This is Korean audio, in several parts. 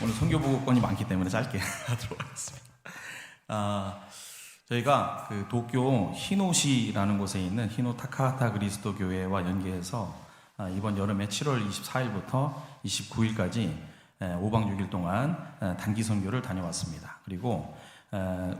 오늘 선교 보고권이 많기 때문에 짧게 하도록 하겠습니다. 저희가 그 도쿄 히노시라는 곳에 있는 히노 타카하타 그리스도 교회와 연계해서 이번 여름에 7월 24일부터 29일까지 5박 6일 동안 단기 선교를 다녀왔습니다. 그리고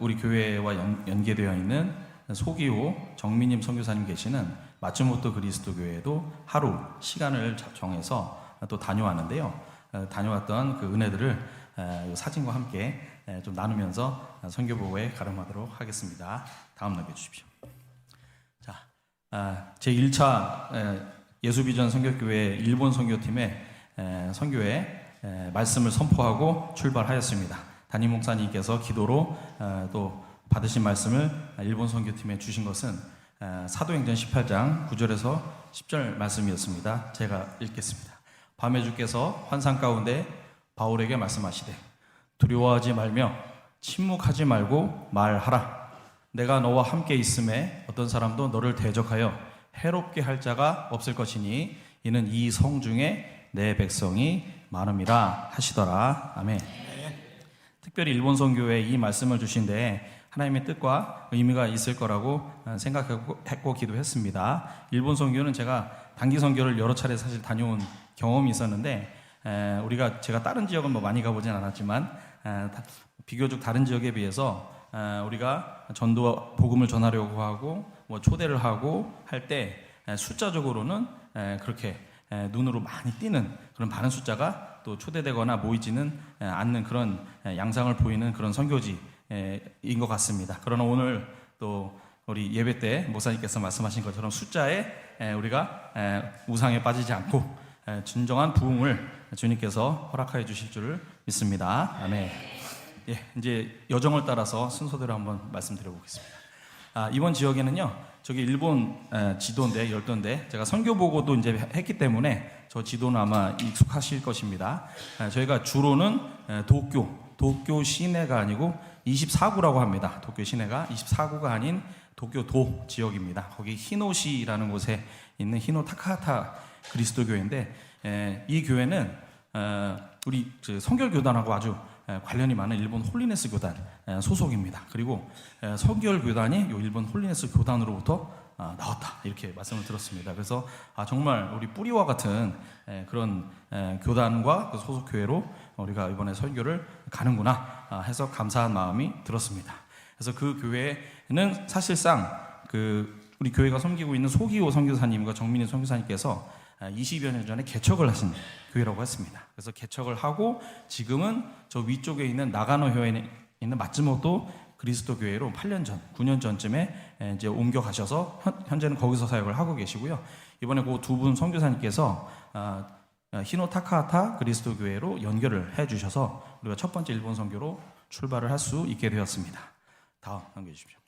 우리 교회와 연계되어 있는 소기호 정민님 선교사님 계시는 마츠모토 그리스도 교회에도 하루 시간을 정해서 또 다녀왔는데요. 다녀왔던 그 은혜들을 사진과 함께 좀 나누면서 선교보고에 가름하도록 하겠습니다. 다음 넘겨주십시오. 자, 제 1차 예수비전 선교교회 일본 선교팀의 선교에 말씀을 선포하고 출발하였습니다. 담임 목사님께서 기도로 또 받으신 말씀을 일본 선교팀에 주신 것은 사도행전 18장 9절에서 10절 말씀이었습니다. 제가 읽겠습니다. 밤에 주께서 환상 가운데 바울에게 말씀하시되 두려워하지 말며 침묵하지 말고 말하라. 내가 너와 함께 있음에 어떤 사람도 너를 대적하여 해롭게 할 자가 없을 것이니 이는 이 성 중에 내 백성이 많음이라 하시더라. 아멘. 특별히 일본 선교에 이 말씀을 주신데 하나님의 뜻과 의미가 있을 거라고 생각했고 기도했습니다. 일본 선교는 제가 단기 선교를 여러 차례 사실 다녀온 경험이 있었는데 제가 다른 지역은 뭐 많이 가보진 않았지만 비교적 다른 지역에 비해서 우리가 전도 복음을 전하려고 하고 뭐 초대를 하고 할 때 숫자적으로는 그렇게 눈으로 많이 띄는 그런 많은 숫자가 또 초대되거나 모이지는 않는 그런 양상을 보이는 그런 선교지인 것 같습니다. 그러나 오늘 또 우리 예배 때 목사님께서 말씀하신 것처럼 숫자에 우리가 우상에 빠지지 않고 진정한 부흥을 주님께서 허락하여 주실 줄을 믿습니다. 아멘. 예, 이제 여정을 따라서 순서대로 한번 말씀드려보겠습니다. 이번 지역에는요, 저기 일본 지도인데 열도인데 제가 선교 보고도 이제 했기 때문에 저 지도는 아마 익숙하실 것입니다. 저희가 주로는 도쿄 시내가 아니고 24구라고 합니다. 도쿄 시내가 24구가 아닌 도쿄도 지역입니다. 거기 히노시라는 곳에 있는 히노 타카하타 그리스도 교회인데 이 교회는 우리 성결교단하고 아주 관련이 많은 일본 홀리네스 교단 소속입니다. 그리고 성결교단이 이 일본 홀리네스 교단으로부터 나왔다 이렇게 말씀을 들었습니다. 그래서 정말 우리 뿌리와 같은 그런 교단과 그 소속 교회로 우리가 이번에 선교를 가는구나 해서 감사한 마음이 들었습니다. 그래서 그 교회는 사실상 우리 교회가 섬기고 있는 소기호 선교사님과 정민희 선교사님께서 20여 년 전에 개척을 하신 교회라고 했습니다. 그래서 개척을 하고 지금은 저 위쪽에 있는 나가노효에 있는 마츠모토 그리스도 교회로 8년 전, 9년 전쯤에 이제 옮겨가셔서 현재는 거기서 사역을 하고 계시고요. 이번에 그 두 분 선교사님께서 히노 타카하타 그리스도 교회로 연결을 해주셔서 우리가 첫 번째 일본 선교로 출발을 할 수 있게 되었습니다. 다음 넘겨주십시오.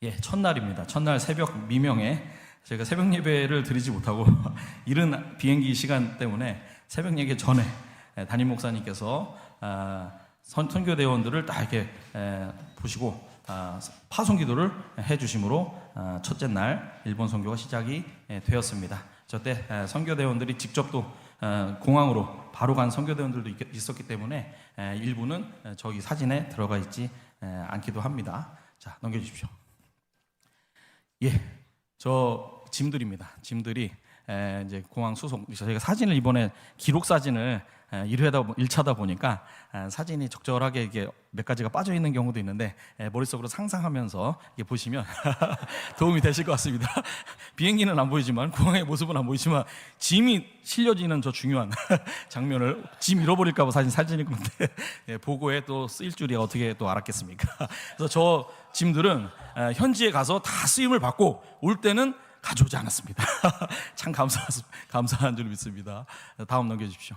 예, 첫날입니다. 첫날 새벽 미명에 제가 새벽 예배를 드리지 못하고 이른 비행기 시간 때문에 새벽 예배 전에 담임 목사님께서 선교대원들을 다 이렇게 보시고 파송 기도를 해주심으로 첫째 날 일본 선교가 시작이 되었습니다. 저때 선교대원들이 직접 또 공항으로 바로 간 선교대원들도 있었기 때문에 일부는 저기 사진에 들어가 있지 않기도 합니다. 자, 넘겨주십시오. 예, 저 짐들입니다. 짐들이 이제 공항 수송. 저희가 사진을 이번에 기록 사진을 1차다 보니까 사진이 적절하게 이게 몇 가지가 빠져 있는 경우도 있는데 머릿속으로 상상하면서 이게 보시면 도움이 되실 것 같습니다. 비행기는 안 보이지만 공항의 모습은 안 보이지만 짐이 실려지는 저 중요한 장면을 짐 잃어버릴까 봐 사진이 그런데 보고에 또 쓰일 줄이 어떻게 또 알았겠습니까? 그래서 저 짐들은 현지에 가서 다 쓰임을 받고 올 때는 가져오지 않았습니다. 참 감사한 줄 믿습니다. 다음 넘겨주십시오.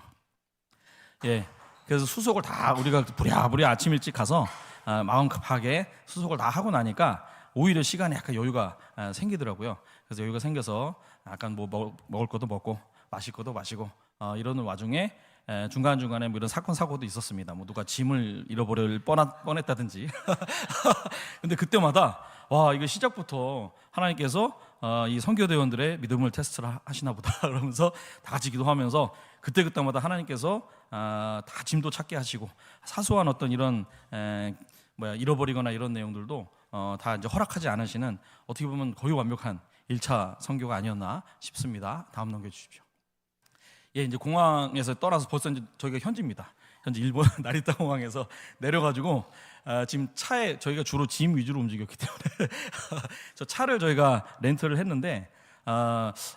예, 그래서 수속을 다 우리가 부랴부랴 아침 일찍 가서 마음 급하게 수속을 다 하고 나니까 오히려 시간에 약간 여유가 생기더라고요. 그래서 여유가 생겨서 약간 뭐 먹을 것도 먹고 마실 것도 마시고 이러는 와중에 중간중간에 뭐 이런 사건 사고도 있었습니다. 뭐 누가 짐을 잃어버릴 뻔했다든지. 근데 그때마다 와, 이거 시작부터 하나님께서 이 선교대원들의 믿음을 테스트를 하시나 보다 그러면서 다 같이 기도하면서 그때마다 하나님께서 다 짐도 찾게 하시고 사소한 어떤 이런 잃어버리거나 이런 내용들도 다 이제 허락하지 않으시는 어떻게 보면 거의 완벽한 1차 선교가 아니었나 싶습니다. 다음 넘겨주십시오. 예, 이제 공항에서 떠나서 벌써 이제 저희가 현지입니다. 현재 일본 나리타 공항에서 내려가지고 지금 차에 저희가 주로 짐 위주로 움직였기 때문에 저 차를 저희가 렌트를 했는데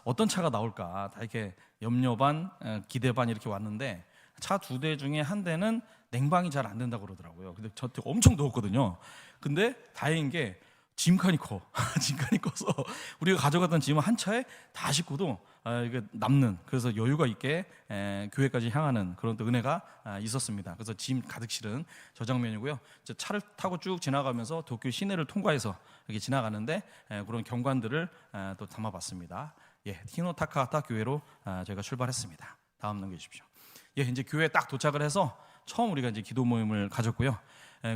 어떤 차가 나올까 다 이렇게 염려 반 기대 반 이렇게 왔는데 차 2대 중에 한 대는 냉방이 잘 안 된다고 그러더라고요. 근데 저한테 엄청 더웠거든요. 근데 다행인 게 짐칸이 커. 짐칸이 커서 우리가 가져갔던 짐을 한 차에 다 싣고도 이게 남는, 그래서 여유가 있게 교회까지 향하는 그런 또 은혜가 있었습니다. 그래서 짐 가득 실은 저 장면이고요. 차를 타고 쭉 지나가면서 도쿄 시내를 통과해서 이렇게 지나가는데 그런 경관들을 또 담아봤습니다. 예, 히노 타카하타 교회로 저희가 출발했습니다. 다음 넘겨주십시오. 예, 이제 교회에 딱 도착을 해서 처음 우리가 이제 기도 모임을 가졌고요.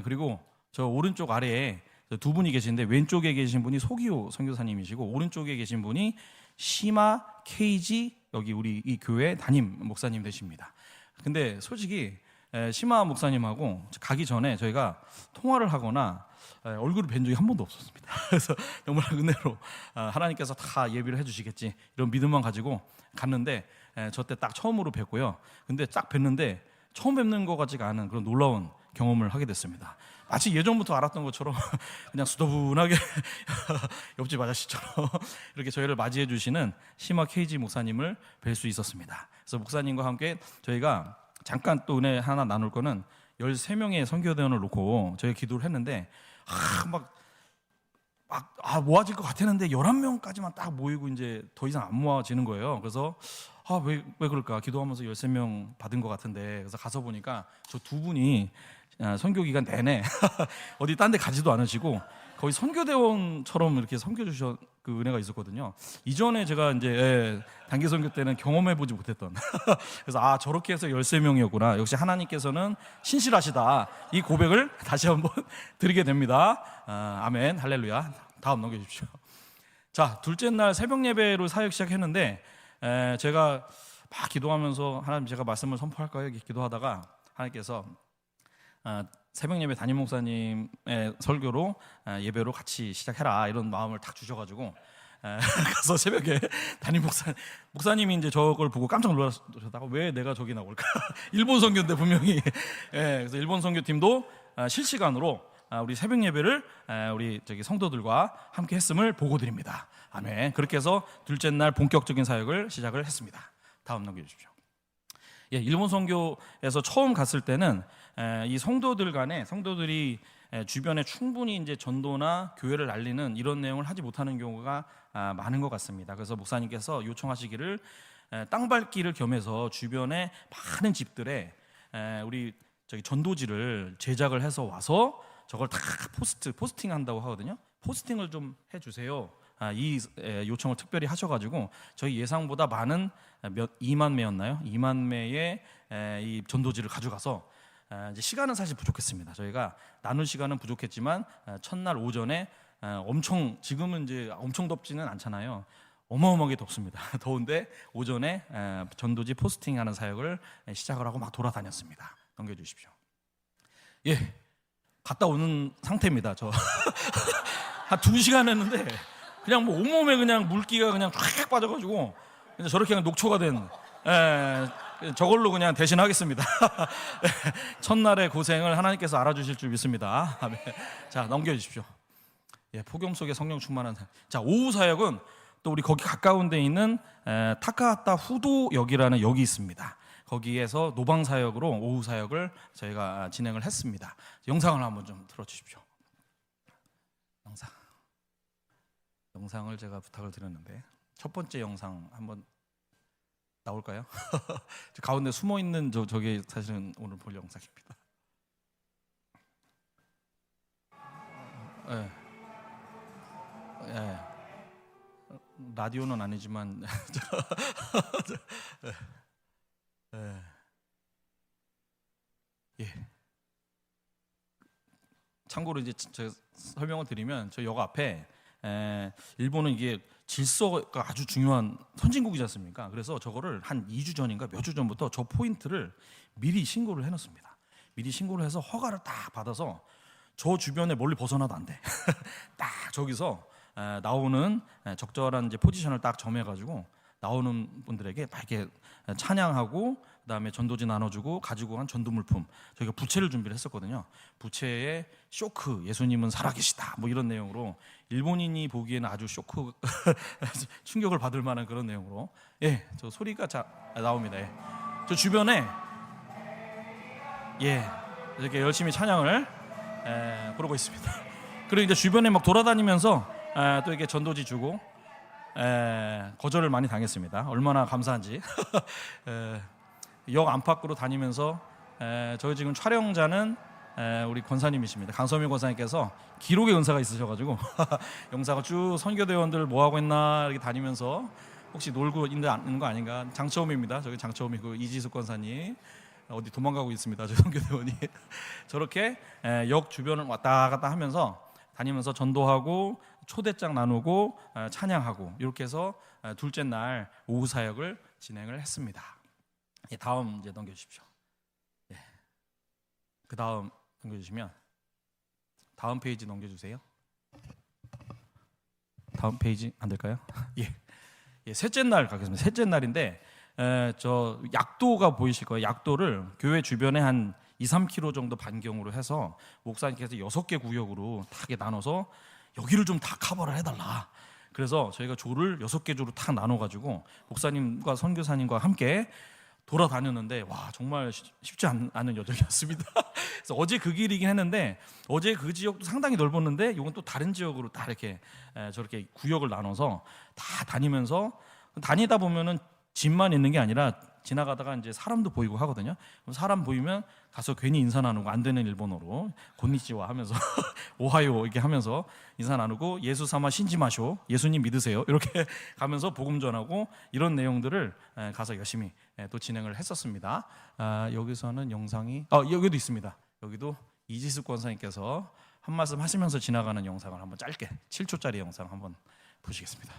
그리고 저 오른쪽 아래에 2분이 계시는데 왼쪽에 계신 분이 소기호 선교사님이시고 오른쪽에 계신 분이 시마 케이지 여기 우리 이 교회 담임 목사님 되십니다. 근데 솔직히 시마 목사님하고 가기 전에 저희가 통화를 하거나 얼굴을 뵌 적이 한 번도 없었습니다. 그래서 정말 은혜로 하나님께서 다 예비를 해주시겠지 이런 믿음만 가지고 갔는데 저 때 딱 처음으로 뵀고요. 근데 딱 뵀는데 처음 뵙는 것 같지가 않은 그런 놀라운 경험을 하게 됐습니다. 마치 예전부터 알았던 것처럼 그냥 수더분하게 옆집 아저씨처럼 이렇게 저희를 맞이해 주시는 시마 케이지 목사님을 뵐 수 있었습니다. 그래서 목사님과 함께 저희가 잠깐 또 은혜 하나 나눌 거는 13명의 선교대원을 놓고 저희가 기도를 했는데 모아질 것 같았는데 11명까지만 딱 모이고 이제 더 이상 안 모아지는 거예요. 그래서 왜 그럴까? 기도하면서 13명 받은 것 같은데. 그래서 가서 보니까 저 2분이 선교 기간 내내 어디 딴 데 가지도 않으시고 거의 선교대원처럼 이렇게 섬겨주셔 그 은혜가 있었거든요. 이전에 제가 이제 단기 선교 때는 경험해보지 못했던 그래서 저렇게 해서 13명이었구나. 역시 하나님께서는 신실하시다. 이 고백을 다시 한번 드리게 됩니다. 아멘, 할렐루야. 다음 넘겨주십시오. 자, 둘째 날 새벽 예배로 사역 시작했는데 제가 막 기도하면서 하나님 제가 말씀을 선포할까요? 이렇게 기도하다가 하나님께서 새벽 예배 담임 목사님의 설교로 예배로 같이 시작해라 이런 마음을 딱 주셔가지고 가서 새벽에 담임 목사님이 이제 저걸 보고 깜짝 놀라셨다가 왜 내가 저기 나올까? 일본 선교인데 분명히 그래서 일본 선교팀도 실시간으로 우리 새벽 예배를 우리 저기 성도들과 함께 했음을 보고드립니다. 아멘. 그렇게 해서 둘째 날 본격적인 사역을 시작을 했습니다. 다음 넘겨주십시오. 예, 일본 선교에서 처음 갔을 때는 이 성도들이 주변에 충분히 이제 전도나 교회를 알리는 이런 내용을 하지 못하는 경우가 많은 것 같습니다. 그래서 목사님께서 요청하시기를 땅 밟기를 겸해서 주변에 많은 집들에 우리 저기 전도지를 제작을 해서 와서 저걸 다 포스팅 한다고 하거든요. 포스팅을 좀 해주세요. 이 요청을 특별히 하셔가지고 저희 예상보다 많은 2만 매였나요? 2만 매의 이 전도지를 가져가서 이제 시간은 사실 부족했습니다. 저희가 나눌 시간은 부족했지만 첫날 오전에 지금은 이제 엄청 덥지는 않잖아요. 어마어마하게 덥습니다. 더운데 오전에 전도지 포스팅하는 사역을 시작을 하고 막 돌아다녔습니다. 넘겨주십시오. 예, 갔다 오는 상태입니다. 저 한 2시간 했는데 그냥 뭐 온몸에 그냥 물기가 그냥 쫙 빠져가지고 그냥 저렇게 그냥 녹초가 된 저걸로 그냥 대신하겠습니다. 첫날의 고생을 하나님께서 알아주실 줄 믿습니다. 자, 넘겨주십시오. 예, 폭염 속에 성령 충만한 자, 오후 사역은 또 우리 거기 가까운 데 있는 타카하타 후도역이라는 역이 있습니다. 거기에서 노방 사역으로 오후 사역을 저희가 진행을 했습니다. 영상을 한번 좀 틀어주십시오. 영상을 제가 부탁을 드렸는데 첫 번째 영상 한번 나올까요? 저 가운데 숨어 있는 저게 사실은 오늘 볼 영상입니다. 라디오는 아니지만 예. 참고로 이제 제가 설명을 드리면 저 역 앞에 일본은 이게 질서가 아주 중요한 선진국이지 않습니까? 그래서 저거를 한 2주 전인가 몇 주 전부터 저 포인트를 미리 신고를 해놓습니다. 미리 신고를 해서 허가를 딱 받아서 저 주변에 멀리 벗어나도 안 돼. 딱 저기서 나오는 적절한 이제 포지션을 딱 점해가지고 나오는 분들에게 막 이렇게 찬양하고 그다음에 전도지 나눠주고 가지고 간 전도 물품, 저희가 부채를 준비를 했었거든요. 부채에 쇼크, 예수님은 살아계시다, 뭐 이런 내용으로 일본인이 보기에는 아주 쇼크 충격을 받을 만한 그런 내용으로, 예, 저 소리가 나옵니다. 예. 저 주변에 이렇게 열심히 찬양을 부르고 있습니다. 그리고 이제 주변에 막 돌아다니면서 또 이렇게 전도지 주고 거절을 많이 당했습니다. 얼마나 감사한지. 역 안팎으로 다니면서 저희 지금 촬영자는 우리 권사님이십니다. 강서민 권사님께서 기록의 은사가 있으셔가지고 영상을 쭉 선교대원들 뭐 하고 있나 이렇게 다니면서 혹시 놀고 있는 거 아닌가. 장처음입니다. 저기 장처음이고 이지숙 권사님 어디 도망가고 있습니다. 저 선교대원이 저렇게 역 주변을 왔다 갔다 하면서 다니면서 전도하고 초대장 나누고 찬양하고 이렇게 해서 둘째 날 오후 사역을 진행을 했습니다. 다음 이제 넘겨주십시오. 그 다음 넘겨주시면 다음 페이지 넘겨주세요. 다음 페이지 안 될까요? 셋째 날 가겠습니다. 셋째 날인데 저 약도가 보이실 거예요. 약도를 교회 주변에 한 2-3km 정도 반경으로 해서 목사님께서 6개 구역으로 다 나눠서 여기를 좀 다 커버를 해달라. 그래서 저희가 조를 6개 조로 탁 나눠가지고 목사님과 선교사님과 함께 돌아다녔는데 와 정말 쉽지 않은 여정이었습니다. 그래서 어제 그 길이긴 했는데 어제 그 지역도 상당히 넓었는데 이건 또 다른 지역으로 다 이렇게 저렇게 구역을 나눠서 다 다니면서 다니다 보면은 집만 있는 게 아니라 지나가다가 이제 사람도 보이고 하거든요. 그럼 사람 보이면 가서 괜히 인사 나누고 안 되는 일본어로 곤니치와 하면서 오하요 이렇게 하면서 인사 나누고 예수 사마 신지 마쇼 예수님 믿으세요 이렇게 가면서 복음 전하고 이런 내용들을 가서 열심히 또 진행을 했었습니다. 여기서는 영상이 여기도 있습니다. 여기도 이지숙 권사님께서 한 말씀 하시면서 지나가는 영상을 한번 짧게 7초짜리 영상 한번 보시겠습니다.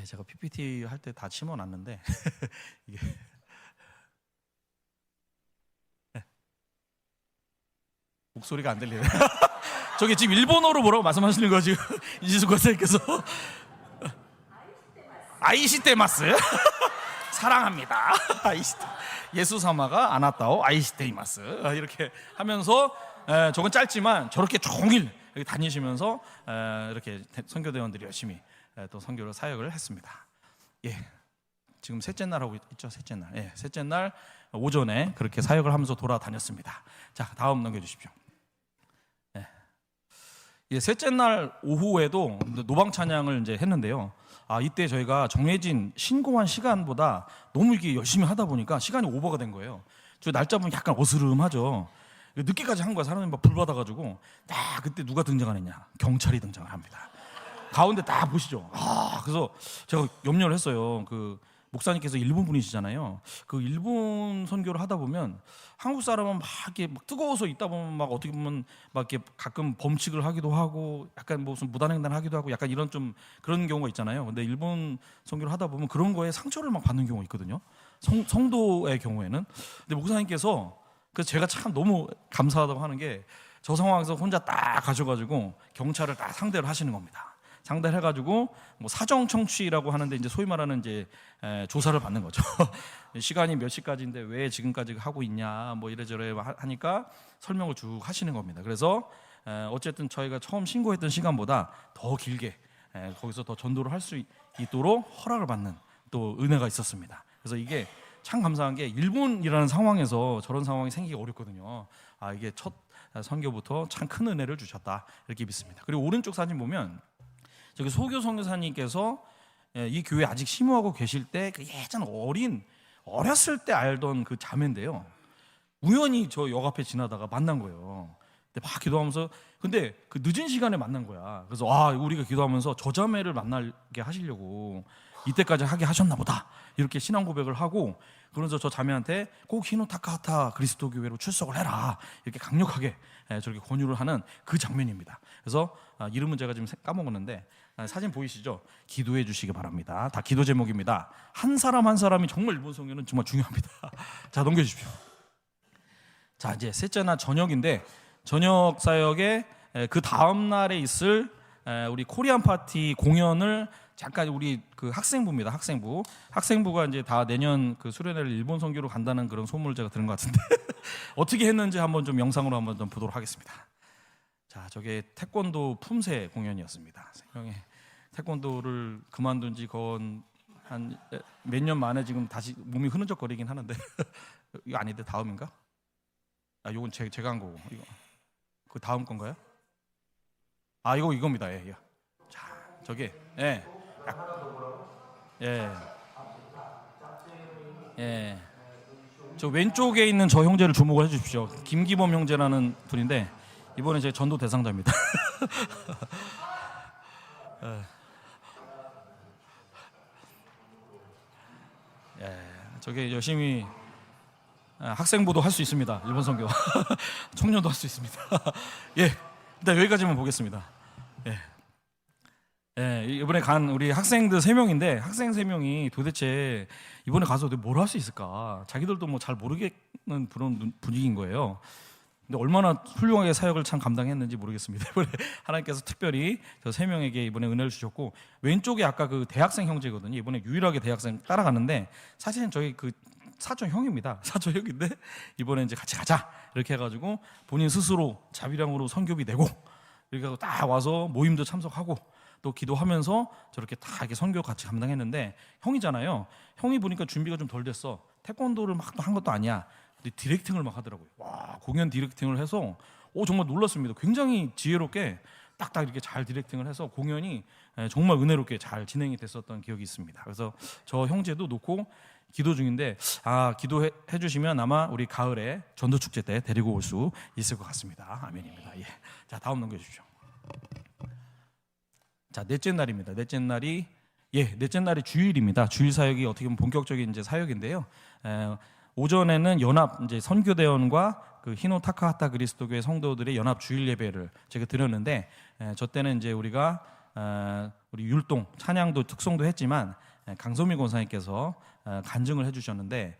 제가 PPT 할 때 다 심어놨는데 이게 목소리가 안 들리네. 저기 지금 일본어로 뭐라고 말씀하시는 거죠? 이지숙 권사님께서 아이시테마스 사랑합니다. 예수 사마가 아나타오 아이시테이마스 이렇게 하면서 저건 짧지만 저렇게 종일 다니시면서 이렇게 선교대원들이 열심히 또 선교를 사역을 했습니다. 지금 셋째 날 하고 있죠. 셋째 날. 셋째 날 오전에 그렇게 사역을 하면서 돌아다녔습니다. 자, 다음 넘겨주십시오. 셋째 날 오후에도 노방 찬양을 이제 했는데요. 이때 저희가 정해진 신고한 시간보다 너무 이게 열심히 하다 보니까 시간이 오버가 된 거예요. 저 날짜 보면 약간 어스름하죠. 늦게까지 한 거야. 사람들이 막 불받아가지고 딱 그때 누가 등장을 했냐? 경찰이 등장을 합니다. 가운데 딱 보시죠. 그래서 제가 염려를 했어요. 그 목사님께서 일본 분이시잖아요. 그 일본 선교를 하다 보면 한국 사람은 막 이렇게 막 뜨거워서 있다 보면 막 어떻게 보면 막 이렇게 가끔 범칙을 하기도 하고 약간 무슨 무단횡단 하기도 하고 약간 이런 좀 그런 경우가 있잖아요. 근데 일본 선교를 하다 보면 그런 거에 상처를 막 받는 경우가 있거든요. 성도의 경우에는. 근데 목사님께서 그래서 제가 참 너무 감사하다고 하는 게 저 상황에서 혼자 딱 가셔가지고 경찰을 딱 상대를 하시는 겁니다. 상대를 해가지고 뭐 사정 청취라고 하는데 이제 소위 말하는 이제 조사를 받는 거죠. 시간이 몇 시까지인데 왜 지금까지 하고 있냐 뭐 이래저래 하니까 설명을 쭉 하시는 겁니다. 그래서 어쨌든 저희가 처음 신고했던 시간보다 더 길게 거기서 더 전도를 할 수 있도록 허락을 받는 또 은혜가 있었습니다. 그래서 이게 참 감사한 게 일본이라는 상황에서 저런 상황이 생기기 어렵거든요. 이게 첫 선교부터 참 큰 은혜를 주셨다 이렇게 믿습니다. 그리고 오른쪽 사진 보면 저기 소교 선교사님께서 이 교회 아직 심호하고 계실 때 그 예전 어렸을 때 알던 그 자매인데요. 우연히 저 역 앞에 지나다가 만난 거예요. 근데 막 기도하면서 근데 그 늦은 시간에 만난 거야. 그래서 우리가 기도하면서 저 자매를 만나게 하시려고 이때까지 하게 하셨나 보다. 이렇게 신앙 고백을 하고, 그러면서 저 자매한테 꼭 히노 타카하타 그리스도 교회로 출석을 해라, 이렇게 강력하게 저렇게 권유를 하는 그 장면입니다. 그래서 이름은 제가 지금 까먹었는데, 사진 보이시죠? 기도해 주시기 바랍니다. 다 기도 제목입니다. 한 사람 한 사람이 정말 일본 성경은 정말 중요합니다. 자, 넘겨주십시오. 자, 이제 셋째 날 저녁인데, 저녁 사역에 그 다음 날에 있을 우리 코리안 파티 공연을 잠깐, 우리 그 학생부입니다. 학생부가 이제 다 내년 그 수련회를 일본 선교로 간다는 그런 소문을 제가 들은 것 같은데 어떻게 했는지 한번 좀 영상으로 한번 좀 보도록 하겠습니다. 자, 저게 태권도 품새 공연이었습니다. 생명에 태권도를 그만둔 지 거의 한 몇 년 만에 지금 다시 몸이 흐느적거리긴 하는데 이거 아닌데, 다음인가? 요건 제가 한 거고, 이거 그 다음 건가요? 이겁니다. 예. 자, 저게 저 왼쪽에 있는 저 형제를 주목을 해주십시오. 김기범 형제라는 분인데 이번에 제 전도 대상자입니다. 저게 열심히 학생부도 할 수 있습니다. 일본 선교 청년도 할 수 있습니다. 일단 여기까지만 보겠습니다. 이번에 간 우리 학생들 3명인데, 학생 3명이 도대체 이번에 가서 뭘 할 수 있을까? 자기들도 뭐 잘 모르겠는 그런 분위기인 거예요. 근데 얼마나 훌륭하게 사역을 참 감당했는지 모르겠습니다. 이번에 하나님께서 특별히 저 3명에게 이번에 은혜를 주셨고, 왼쪽에 아까 그 대학생 형제거든요. 이번에 유일하게 대학생 따라가는데, 사실은 저희 그 사촌 형입니다. 사촌 형인데 이번에 이제 같이 가자 이렇게 해가지고 본인 스스로 자비량으로 선교비 내고 이렇게 하고 딱 와서 모임도 참석하고 또 기도하면서 저렇게 다 이렇게 선교 같이 감당했는데, 형이잖아요. 형이 보니까 준비가 좀 덜 됐어. 태권도를 막 한 것도 아니야. 근데 디렉팅을 막 하더라고요. 와, 공연 디렉팅을 해서 정말 놀랐습니다. 굉장히 지혜롭게 딱딱 이렇게 잘 디렉팅을 해서 공연이 정말 은혜롭게 잘 진행이 됐었던 기억이 있습니다. 그래서 저 형제도 놓고 기도 중인데, 기도해 주시면 아마 우리 가을에 전도 축제 때 데리고 올 수 있을 것 같습니다. 아멘입니다. 자, 다음 넘겨주십시오. 자, 넷째 날입니다. 넷째 날이 주일입니다. 주일 사역이 어떻게 보면 본격적인 이제 사역인데요. 오전에는 연합 이제 선교대원과 그 히노 타카하타 그리스도교회 성도들의 연합 주일 예배를 제가 드렸는데, 저 때는 이제 우리가 우리 율동 찬양도 특송도 했지만 강소미 권사님께서 간증을 해주셨는데,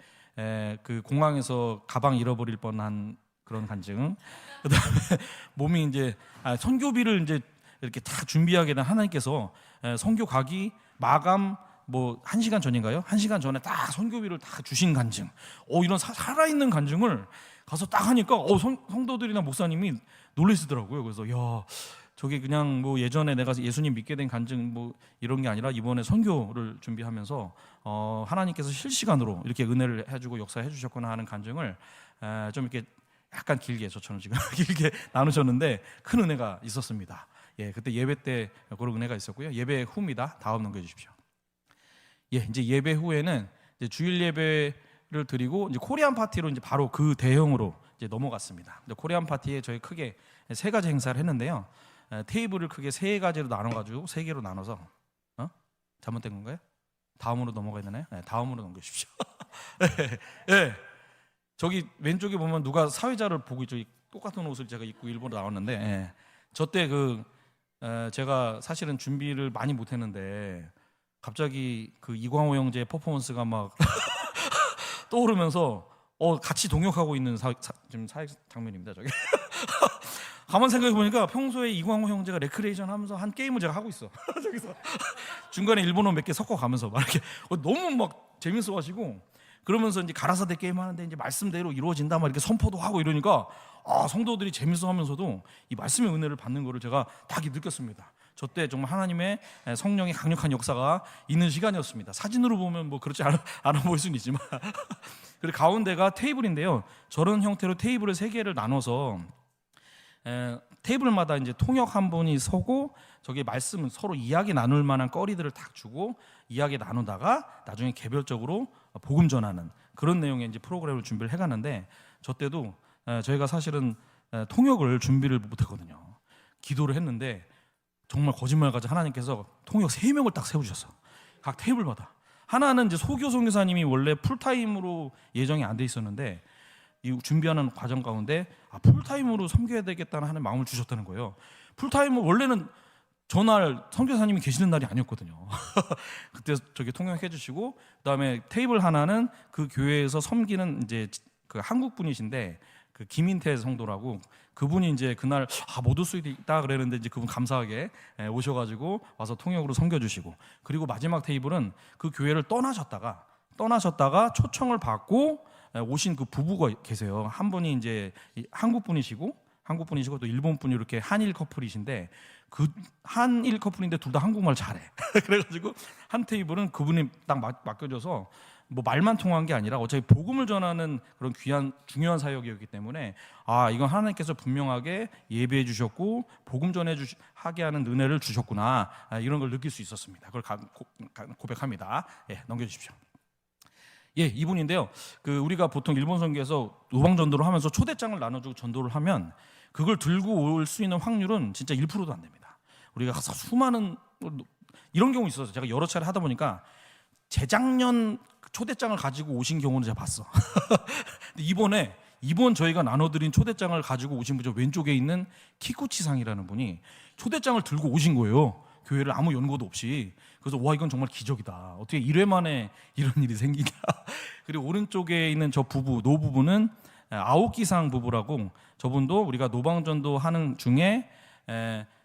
그 공항에서 가방 잃어버릴 뻔한 그런 간증, 그다음에 몸이 이제 선교비를 이제 이렇게 다 준비하게 된 하나님께서 선교 가기 마감 1시간 전인가요? 1시간 전에 딱 선교비를 다 주신 간증. 이런 살아있는 간증을 가서 딱 하니까 성도들이나 목사님이 놀라시더라고요. 그래서 저게 그냥 예전에 내가 예수님 믿게 된 간증 이런 게 아니라 이번에 선교를 준비하면서 하나님께서 실시간으로 이렇게 은혜를 해주고 역사해 주셨구나 하는 간증을 좀 이렇게 약간 길게, 저처럼 지금 길게 나누셨는데 큰 은혜가 있었습니다. 그때 예배 때 그런 은혜가 있었고요. 예배 후입니다. 다음 넘겨주십시오. 이제 예배 후에는 이제 주일 예배를 드리고 이제 코리안 파티로 이제 바로 그 대형으로 이제 넘어갔습니다. 근데 코리안 파티에 저희 크게 3가지 행사를 했는데요. 테이블을 크게 3가지로 나눠가지고 3개로 나눠서 잘못된 건가요? 다음으로 넘어가야 되나요? 다음으로 넘겨주십시오. 저기 왼쪽에 보면 누가 사회자를 보고 있죠. 똑같은 옷을 제가 입고 일본으로 나왔는데, 저 때 제가 사실은 준비를 많이 못했는데 갑자기 그 이광호 형제의 퍼포먼스가 막 떠오르면서 같이 동역하고 있는 지금 사회 장면입니다. 저게 가만 생각해 보니까 평소에 이광호 형제가 레크레이션 하면서 한 게임을 제가 하고 있어. 저기서 중간에 일본어 몇 개 섞어 가면서 막 이렇게 너무 막 재밌어가지고, 그러면서 이제 가라사대 게임 하는데 이제 말씀대로 이루어진다 막 이렇게 선포도 하고 이러니까 성도들이 재밌어하면서도 이 말씀의 은혜를 받는 거를 제가 딱 느꼈습니다. 저 때 정말 하나님의 성령의 강력한 역사가 있는 시간이었습니다. 사진으로 보면 그렇지 않아 보일 수는 있지만 그리고 가운데가 테이블인데요. 저런 형태로 테이블을 3개를 나눠서 테이블마다 이제 통역 한 분이 서고, 저기 말씀은 서로 이야기 나눌 만한 거리들을 딱 주고 이야기 나누다가 나중에 개별적으로 복음 전하는 그런 내용의 이제 프로그램을 준비를 해가는데, 저 때도 저희가 사실은 통역을 준비를 못했거든요. 기도를 했는데 정말 거짓말같이 하나님께서 통역 3명을 딱 세워주셨어. 각 테이블마다. 하나는 이제 소교 선교사님이 원래 풀타임으로 예정이 안 돼 있었는데 이 준비하는 과정 가운데 풀타임으로 섬겨야 되겠다는 하는 마음을 주셨다는 거예요. 풀타임은 원래는 전날 선교사님이 계시는 날이 아니었거든요. 그때 저기 통역해 주시고, 그다음에 테이블 하나는 그 교회에서 섬기는 이제 그 한국 분이신데 그 김인태 성도라고, 그분이 이제 그날 못 올 수 있다 그랬는데 이제 그분 감사하게 오셔가지고 와서 통역으로 섬겨주시고, 그리고 마지막 테이블은 그 교회를 떠나셨다가 초청을 받고 오신 그 부부가 계세요. 한 분이 이제 한국 분이시고 또 일본 분이 이렇게 한일 커플이신데, 그 한일 커플인데 둘 다 한국말 잘해. 그래가지고 한 테이블은 그분이 딱 맡겨줘서 뭐 말만 통한 게 아니라 어차피 복음을 전하는 그런 귀한 중요한 사역이었기 때문에 이건 하나님께서 분명하게 예배해 주셨고 복음 하게 하는 은혜를 주셨구나, 이런 걸 느낄 수 있었습니다. 그걸 고백합니다. 넘겨주십시오. 이분인데요. 우리가 보통 일본 선교에서 노방 전도를 하면서 초대장을 나눠주고 전도를 하면 그걸 들고 올 수 있는 확률은 진짜 1%도 안 됩니다. 우리가 가서 수많은 이런 경우 있어서 제가 여러 차례 하다 보니까 재작년 초대장을 가지고 오신 경우는 제가 봤어. 근데 이번 저희가 나눠드린 초대장을 가지고 오신 분, 왼쪽에 있는 키쿠치상이라는 분이 초대장을 들고 오신 거예요. 교회를 아무 연고도 없이. 그래서 이건 정말 기적이다. 어떻게 1회 만에 이런 일이 생기냐. 그리고 오른쪽에 있는 저 노부부는 아오키상 부부라고, 저분도 우리가 노방전도 하는 중에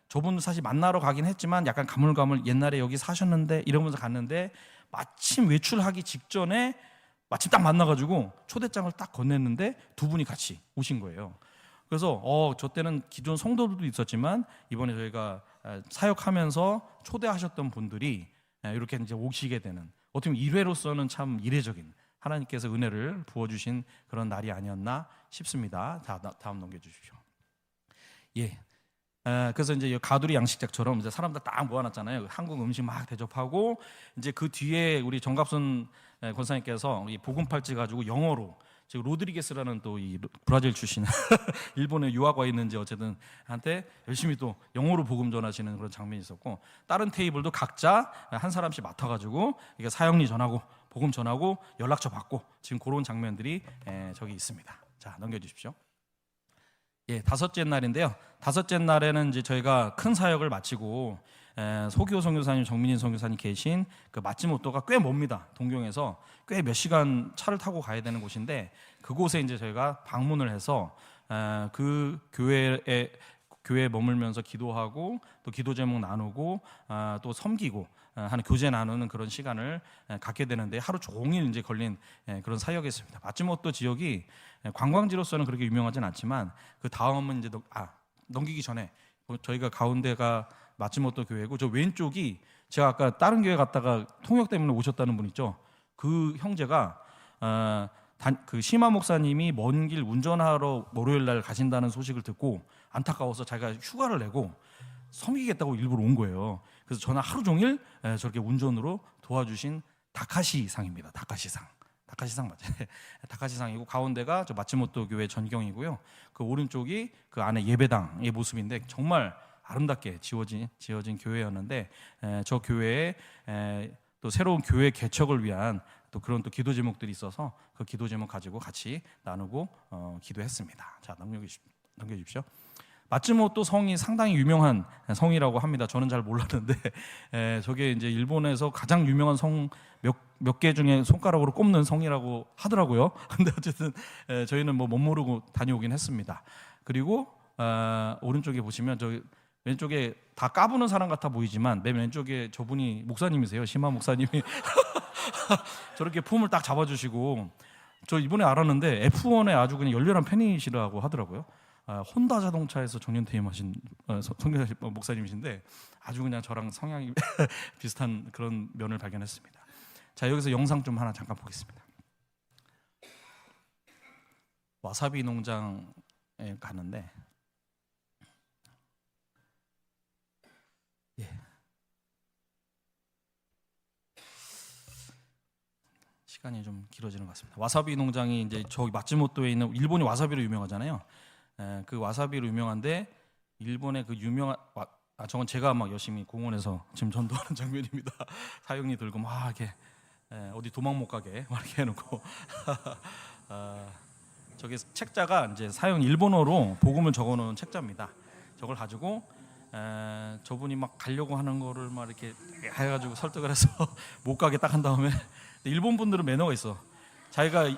저분 사실 만나러 가긴 했지만 약간 가물가물 옛날에 여기 사셨는데 이러면서 갔는데 마침 외출하기 직전에 마침 딱 만나가지고 초대장을 딱 건넸는데 두 분이 같이 오신 거예요. 그래서 저 때는 기존 성도들도 있었지만 이번에 저희가 사역하면서 초대하셨던 분들이 이렇게 이제 오시게 되는, 어떻게 보면 1회로서는 참 이례적인 하나님께서 은혜를 부어주신 그런 날이 아니었나 싶습니다. 다음 넘겨주십시오. 그래서 이제 가두리 양식장처럼 이제 사람들 딱 모아놨잖아요. 한국 음식 막 대접하고, 이제 그 뒤에 우리 정갑순 권사님께서 이 복음팔찌 가지고 영어로, 지금 로드리게스라는 또 이 브라질 출신 일본에 유학 와 있는지 어쨌든 한테 열심히 또 영어로 복음 전하시는 그런 장면이 있었고, 다른 테이블도 각자 한 사람씩 맡아가지고 이게 사역리 전하고 복음 전하고 연락처 받고, 지금 그런 장면들이 저기 있습니다. 자, 넘겨주십시오. 다섯째 날인데요. 다섯째 날에는 이제 저희가 큰 사역을 마치고 소교 선교사님, 정민인 선교사님 계신 그 마츠모토가 꽤 멉니다. 동경에서 꽤 몇 시간 차를 타고 가야 되는 곳인데, 그곳에 이제 저희가 방문을 해서 그 교회에 머물면서 기도하고 또 기도 제목 나누고 또 섬기고 하는 교제 나누는 그런 시간을 갖게 되는데, 하루 종일 이제 걸린 그런 사역이었습니다. 마츠모토 지역이 관광지로서는 그렇게 유명하진 않지만, 그 다음은 이제 넘기기 전에 저희가 가운데가 마츠모토 교회고, 저 왼쪽이 제가 아까 다른 교회 갔다가 통역 때문에 오셨다는 분 있죠. 그 형제가 그 시마 목사님이 먼 길 운전하러 월요일 날 가신다는 소식을 듣고 안타까워서 자기가 휴가를 내고 섬기겠다고 일부러 온 거예요. 그래서 저는 하루 종일 저렇게 운전으로 도와주신 다카시 상입니다. 다카시 상 맞죠? 다카시 상이고, 가운데가 저 마츠모토 교회 전경이고요. 그 오른쪽이 그 안에 예배당의 모습인데 정말 아름답게 지어진 교회였는데, 저 교회에 또 새로운 교회 개척을 위한 또 그런 또 기도 제목들이 있어서 그 기도 제목 가지고 같이 나누고 기도했습니다. 자, 넘겨주십시오. 마츠모토 성이 상당히 유명한 성이라고 합니다. 저는 잘 몰랐는데 저게 이제 일본에서 가장 유명한 성 몇 개 중에 손가락으로 꼽는 성이라고 하더라고요. 근데 어쨌든 저희는 못 모르고 다녀오긴 했습니다. 그리고 오른쪽에 보시면 저 왼쪽에 다 까부는 사람 같아 보이지만 맨 왼쪽에 저분이 목사님이세요. 시마 목사님이 저렇게 폼을 딱 잡아주시고, 저 이번에 알았는데 F1에 아주 그냥 열렬한 팬이시라고 하더라고요. 혼다 자동차에서 정년퇴임하신 선교사 목사님이신데 아주 그냥 저랑 성향이 비슷한 그런 면을 발견했습니다. 자, 여기서 영상 좀 하나 잠깐 보겠습니다. 와사비 농장에 가는데, 시간이 좀 길어지는 것 같습니다. 와사비 농장이 이제 저기 마츠모토에 있는, 일본이 와사비로 유명하잖아요. 그 와사비로 유명한데 일본의 그 유명한 저건 제가 막 열심히 공원에서 지금 전도하는 장면입니다. 사형리 들고 막 이렇게 어디 도망 못 가게 막 이렇게 해놓고 저게 책자가 이제 사형 일본어로 복음을 적어놓은 책자입니다. 저걸 가지고 저분이 막 가려고 하는 거를 막 이렇게 해가지고 설득을 해서 못 가게 딱 한 다음에 일본 분들은 매너가 있어. 자기가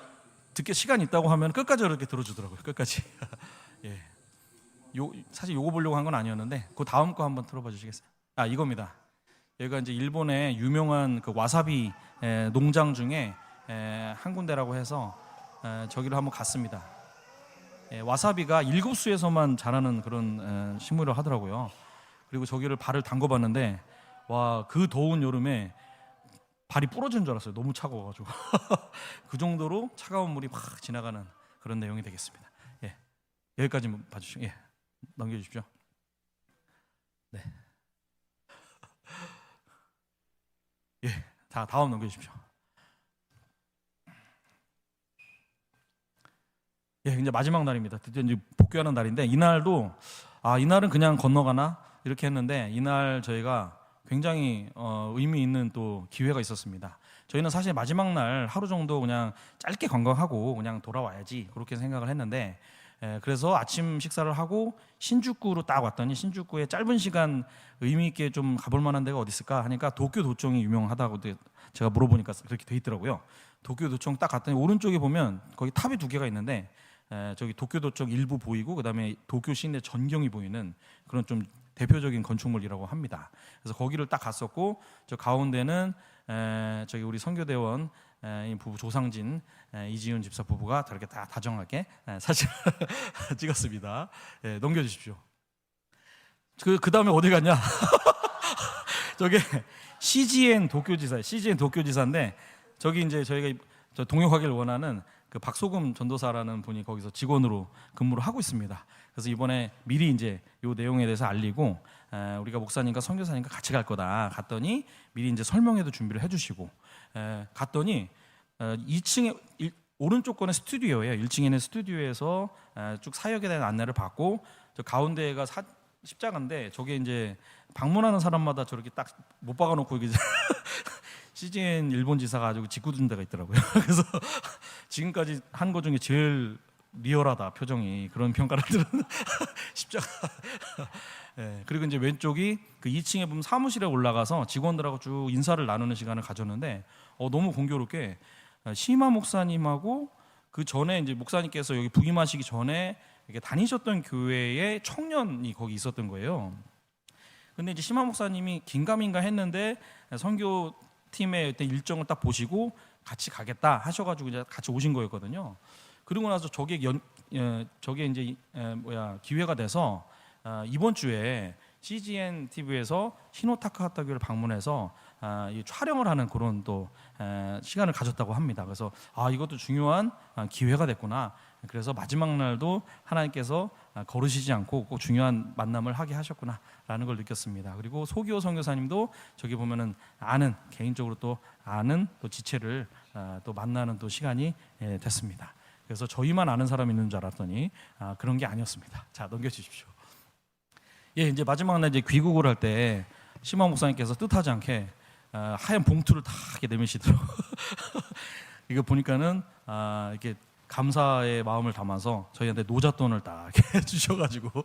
듣게 시간 있다고 하면 끝까지 이렇게 들어주더라고요. 끝까지. 예. 사실 요거 보려고 한 건 아니었는데 그 다음 거 한번 들어봐 주시겠어요? 이겁니다. 여기가 이제 일본의 유명한 그 와사비 농장 중에 한 군데라고 해서 저기를 한번 갔습니다. 와사비가 7수에서만 자라는 그런 식물을 하더라고요. 그리고 저기를 발을 담궈봤는데 와, 그 더운 여름에 발이 부러지는 줄 알았어요. 너무 차가워가지고 그 정도로 차가운 물이 막 지나가는 그런 내용이 되겠습니다. 예, 여기까지 봐주시고 넘겨주십시오. 네, 다음 넘겨주십시오. 이제 마지막 날입니다. 드디어 이제 복귀하는 날인데 이날도 이날은 그냥 건너가나 이렇게 했는데 이날 저희가 굉장히 의미 있는 또 기회가 있었습니다. 저희는 사실 마지막 날 하루 정도 그냥 짧게 관광하고 그냥 돌아와야지 그렇게 생각을 했는데 그래서 아침 식사를 하고 신주쿠로 딱 왔더니 신주쿠에 짧은 시간 의미 있게 좀 가볼 만한 데가 어디 있을까 하니까 도쿄 도청이 유명하다고 제가 물어보니까 그렇게 돼 있더라고요. 도쿄 도청 딱 갔더니 오른쪽에 보면 거기 탑이 2개가 있는데 저기 도쿄 도청 일부 보이고 그다음에 도쿄 시내 전경이 보이는 그런 좀 대표적인 건축물이라고 합니다. 그래서 거기를 딱 갔었고 저 가운데는 저기 우리 선교대원 부부 조상진 이지윤 집사 부부가 저렇게 다 다정하게 사진을 찍었습니다. 넘겨주십시오. 그 다음에 어디 갔냐? 저게 CGN 도쿄지사인데 저기 이제 저희가 동역하기를 원하는 그 박소금 전도사라는 분이 거기서 직원으로 근무를 하고 있습니다. 그래서 이번에 미리 이제 요 내용에 대해서 알리고 우리가 목사님과 선교사님과 같이 갈 거다. 갔더니 미리 이제 설명회도 준비를 해주시고 갔더니 2층에 오른쪽 거는 스튜디오예요. 1층에 있는 스튜디오에서 쭉 사역에 대한 안내를 받고 저 가운데가 십자가인데 저게 이제 방문하는 사람마다 저렇게 딱 못 박아놓고 이게 CGN 일본 지사가 가지고 짓궂은 데가 있더라고요. 그래서 지금까지 한 거 중에 제일 리얼하다 표정이 그런 평가를 들은 십자가. 그리고 이제 왼쪽이 그 2층에 보면 사무실에 올라가서 직원들하고 쭉 인사를 나누는 시간을 가졌는데 너무 공교롭게 시마 목사님하고 그 전에 이제 목사님께서 여기 부임하시기 전에 이렇게 다니셨던 교회의 청년이 거기 있었던 거예요. 근데 이제 시마 목사님이 긴가민가 했는데 선교 팀의 일정을 딱 보시고 같이 가겠다 하셔가지고 이제 같이 오신 거였거든요. 그리고 나서 저게 이제 기회가 돼서 이번 주에 CGN TV에서 히노타카하타 교회를 방문해서 촬영을 하는 그런 또 시간을 가졌다고 합니다. 그래서 이것도 중요한 기회가 됐구나. 그래서 마지막 날도 하나님께서 거르시지 않고 꼭 중요한 만남을 하게 하셨구나라는 걸 느꼈습니다. 그리고 소기호 선교사님도 저기 보면은 개인적으로 또 아는 또 지체를 또 만나는 또 시간이 됐습니다. 그래서 저희만 아는 사람이 있는 줄 알았더니 그런 게 아니었습니다. 자, 넘겨주십시오. 이제 마지막 날 이제 귀국을 할 때 시마 목사님께서 뜻하지 않게 하얀 봉투를 다 이렇게 내미시더라고요. 이거 보니까는 이렇게 감사의 마음을 담아서 저희한테 노잣돈을 딱 이렇게 주셔가지고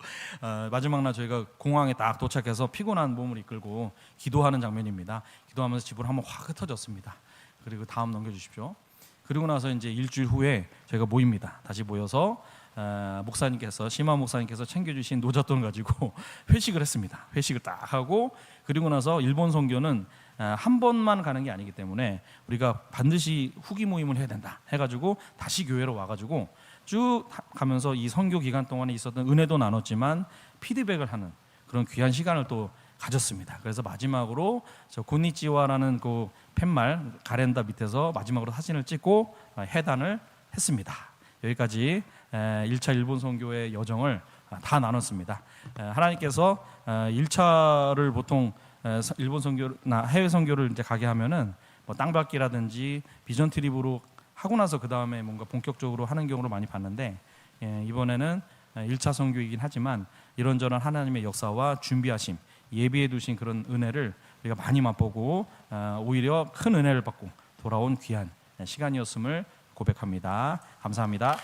마지막 날 저희가 공항에 딱 도착해서 피곤한 몸을 이끌고 기도하는 장면입니다. 기도하면서 집으로 한번 확 흩어졌습니다. 그리고 다음 넘겨주십시오. 그리고 나서 이제 일주일 후에 저희가 모입니다. 다시 모여서 시마 목사님께서 챙겨주신 노잣돈을 가지고 회식을 했습니다. 회식을 딱 하고 그리고 나서 일본 선교는 한 번만 가는 게 아니기 때문에 우리가 반드시 후기 모임을 해야 된다 해가지고 다시 교회로 와가지고 쭉 가면서 이 선교 기간 동안에 있었던 은혜도 나눴지만 피드백을 하는 그런 귀한 시간을 또 가졌습니다. 그래서 마지막으로 저 곤니치와라는 그 팻말 가렌다 밑에서 마지막으로 사진을 찍고 해단을 했습니다. 여기까지 1차 일본 선교의 여정을 다 나눴습니다. 하나님께서 1차를 보통 일본 선교나 해외 선교를 이제 가게 하면은 뭐 땅밟기라든지 비전 트립으로 하고 나서 그 다음에 뭔가 본격적으로 하는 경우를 많이 봤는데 이번에는 1차 선교이긴 하지만 이런저런 하나님의 역사와 준비하심 예비해 두신 그런 은혜를 우리가 많이 맛보고 오히려 큰 은혜를 받고 돌아온 귀한 시간이었음을 고백합니다. 감사합니다.